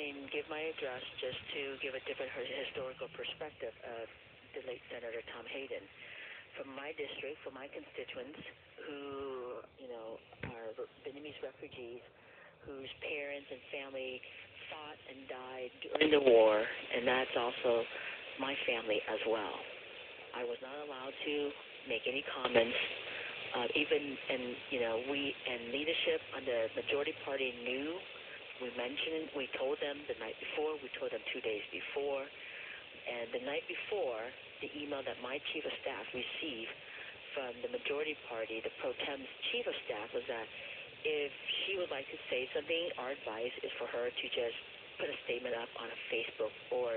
and give my address just to give a different historical perspective of the late Senator Tom Hayden. From my district, from my constituents who, are Vietnamese refugees whose parents and family fought and died during the war, and that's also my family as well. I was not allowed to make any comments. We and leadership on the majority party knew. We told them the night before, we told them 2 days before, and the night before, the email that my chief of staff received from the majority party, the pro tem's chief of staff, was that if she would like to say something, our advice is for her to just put a statement up on Facebook or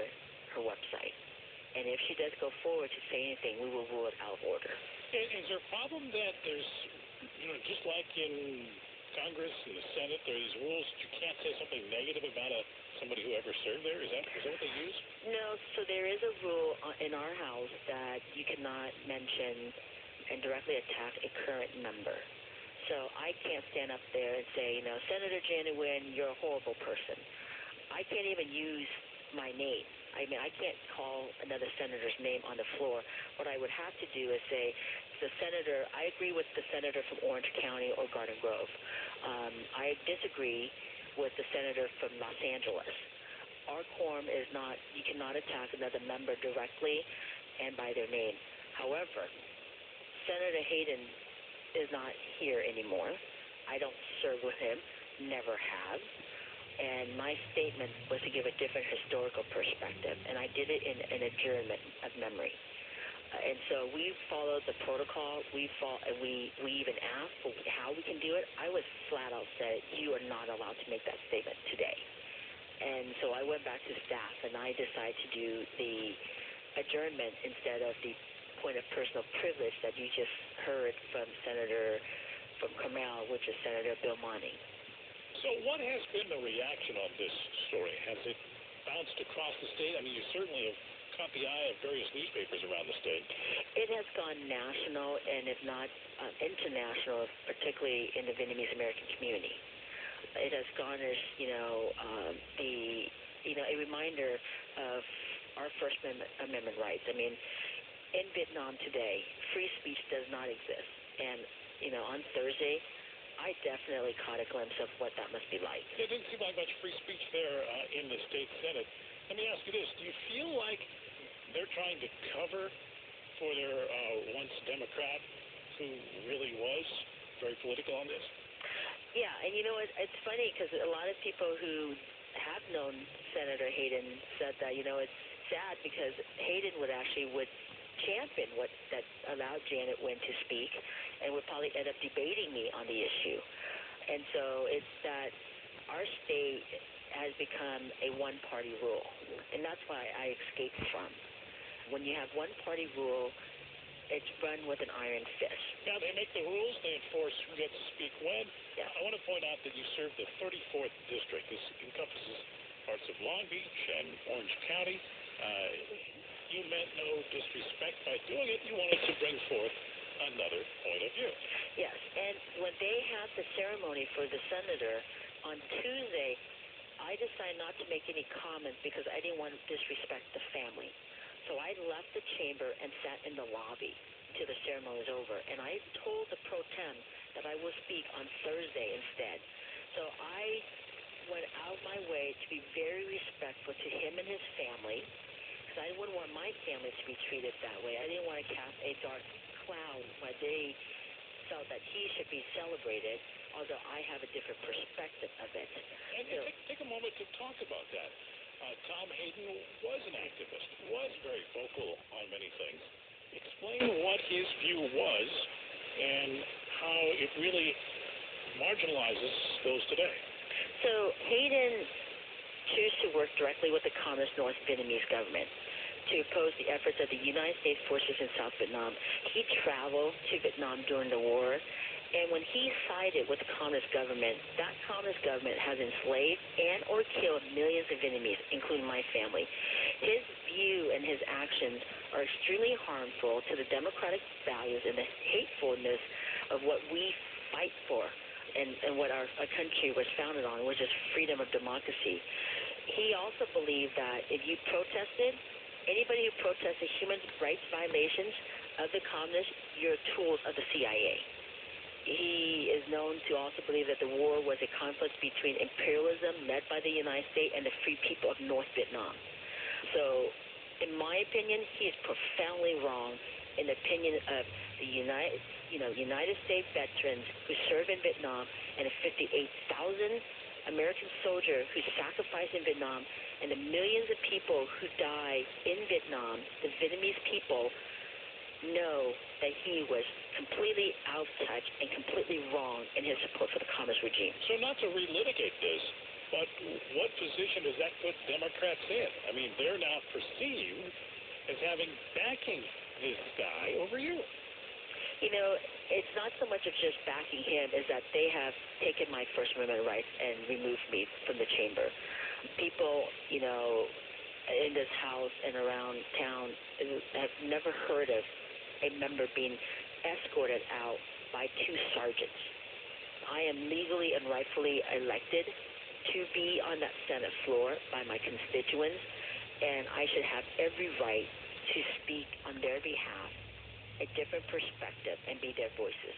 her website. And if she does go forward to say anything, we will rule it out of order. Is there a problem that there's, just like in Congress and the Senate, there's rules that you can't say something negative about somebody who ever served there? Is that what they use? No, so there is a rule in our house that you cannot mention and directly attack a current member. So I can't stand up there and say, Senator NGUYEN, you're a horrible person. I can't even use my name. I mean, I can't call another senator's name on the floor. What I would have to do is say, the senator, I agree with the senator from Orange County or Garden Grove. I disagree with the senator from Los Angeles. Our quorum is not, you cannot attack another member directly and by their name. However, Senator Hayden is not here anymore. I don't serve with him, never have. And my statement was to give a different historical perspective, and I did it in an adjournment of memory. And so we followed the protocol. We even asked how we can do it. I was flat out said, you are not allowed to make that statement today. And so I went back to staff, and I decided to do the adjournment instead of the point of personal privilege that you just heard from from Carmel, which is Senator Bill Monty. So what has been the reaction on this story? Has it bounced across the state? I mean, you certainly have caught the eye of various newspapers around the state. It has gone national and if not international, particularly in the Vietnamese-American community. It has garnered, a reminder of our First Amendment rights. I mean, in Vietnam today, free speech does not exist. And, on Thursday, I definitely caught a glimpse of what that must be like. It didn't seem like much free speech there in the state Senate. Let me ask you this. Do you feel like they're trying to cover for their once Democrat who really was very political on this? Yeah, and it's funny because a lot of people who have known Senator Hayden said that, it's sad because Hayden would champion what that allowed Janet Nguyen to speak and would probably end up debating me on the issue. And so it's that our state has become a one-party rule, and that's why I escaped from. When you have one-party rule, it's run with an iron fist. Now, they make the rules, they enforce who gets to speak when. Yeah. I want to point out that you serve the 34th District. This encompasses parts of Long Beach and Orange County. You meant no disrespect by doing it. You wanted to bring forth another point of view. Yes, and when they had the ceremony for the senator on Tuesday, I decided not to make any comments because I didn't want to disrespect the family. So I left the chamber and sat in the lobby till the ceremony was over. And I told the pro tem that I will speak on Thursday instead. So I went out of my way to be very respectful to him and his family, because I wouldn't want my family to be treated that way. I didn't want to cast a dark cloud where they felt that he should be celebrated, although I have a different perspective of it. And take a moment to talk about that. Tom Hayden was an activist, was very vocal on many things. Explain what his view was and how it really marginalizes those today. So Hayden chose to work directly with the Communist North Vietnamese government to oppose the efforts of the United States forces in South Vietnam. He traveled to Vietnam during the war, and when he sided with the Communist government, that Communist government has enslaved and or killed millions of Vietnamese, including my family. His view and his actions are extremely harmful to the democratic values and the hatefulness of what we fight for and what our country was founded on, which is freedom of democracy. he also believed that if you protested, anybody who protested human rights violations of the communists, you're tools of the CIA. He is known to also believe that the war was a conflict between imperialism led by the United States and the free people of North Vietnam. So, in my opinion, he is profoundly wrong in the opinion of the United States veterans who served in Vietnam and the 58,000 American soldiers who sacrificed in Vietnam and the millions of people who died in Vietnam, the Vietnamese people, know that he was completely out of touch and completely wrong in his support for the communist regime. So not to relitigate this, but what position does that put Democrats in? I mean, they're now perceived as having backing this guy over you. You know, it's not so much of just backing him as that they have taken my First Amendment rights and removed me from the chamber. People, you know, in this house and around town have never heard of a member being escorted out by two sergeants. I am legally and rightfully elected to be on that Senate floor by my constituents, and I should have every right to speak on their behalf, a different perspective, and be their voices.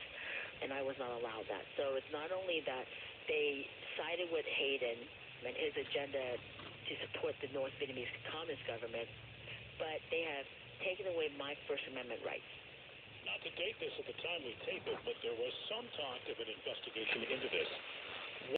And I was not allowed that. So it's not only that they sided with Hayden and his agenda to support the North Vietnamese Communist government, but they have taken away my First Amendment rights. Not to date this at the time we tape it, but there was some talk of an investigation into this.